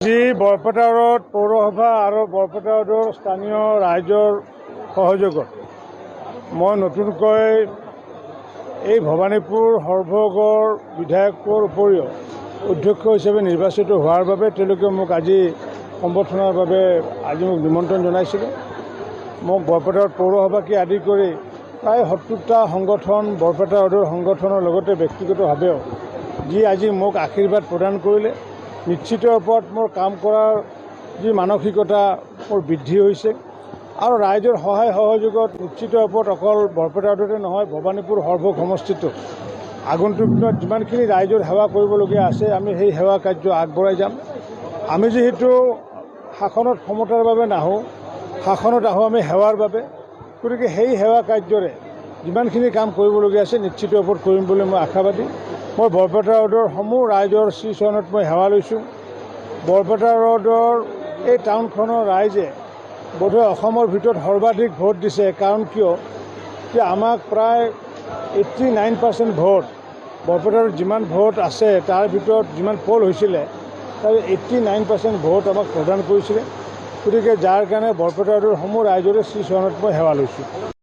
আজি বৰপেটাৰত পৌৰসভা আৰু বৰপেটাৰৰ স্থানীয় ৰাইজৰ সহযোগত মই নতুনকৈ এই ভবানীপুৰ সৰ্বগড় বিধায়কৰ উপৰিও অধ্যক্ষ হিচাপে নিৰ্বাচিত হোৱাৰ বাবে তেওঁলোকে মোক আজি সম্বৰ্ধনাৰ বাবে মোক নিমন্ত্ৰণ জনাইছিল। মোক বৰপেটাৰ পৌৰসভাকে আদি কৰি প্ৰায় 70টা সংগঠন বৰপেটা সদৰ সংগঠনৰ লগতে ব্যক্তিগতভাৱেও যি আজি মোক আশীৰ্বাদ প্ৰদান কৰিলে, নিশ্চিত ওপৰত মোৰ কাম কৰাৰ যি মানসিকতা মোৰ বৃদ্ধি হৈছে আৰু ৰাইজৰ সহায় সহযোগত নিশ্চিত ওপৰত অকল বৰপেটাতে নহয় ভবানীপুৰ সৰ্বগ সমষ্টিটো আগন্তুক দিনত যিমানখিনি ৰাইজৰ সেৱা কৰিবলগীয়া আছে আমি সেই সেৱা কাৰ্য আগবঢ়াই যাম। আমি যিহেতু শাসনত ক্ষমতাৰ বাবে নাহোঁ, শাসনত আহোঁ আমি সেৱাৰ বাবে, গতিকে সেই সেৱা কাৰ্যৰে যিমানখিনি কাম কৰিবলগীয়া আছে নিশ্চিত ওপৰত কৰিম বুলি মই আশাবাদী। মই বৰপেটা ৰোডৰ সমূহ ৰাইজৰ শ্ৰীচৰণত মই সেৱা লৈছোঁ। বৰপেটা ৰোডৰ এই টাউনখনৰ ৰাইজে বোধহয় অসমৰ ভিতৰত সৰ্বাধিক ভোট দিছে। কাৰণ কিয় যে আমাক প্ৰায় 89% ভোট, বৰপেটাৰ যিমান ভোট আছে তাৰ ভিতৰত যিমান পল হৈছিলে তাৰ 89% ভোট আমাক প্ৰদান কৰিছিলে। গতিকে যাৰ কাৰণে বৰপেটা ৰোডৰ সমূহ ৰাইজৰে শ্ৰীচৰণত মই সেৱা লৈছোঁ।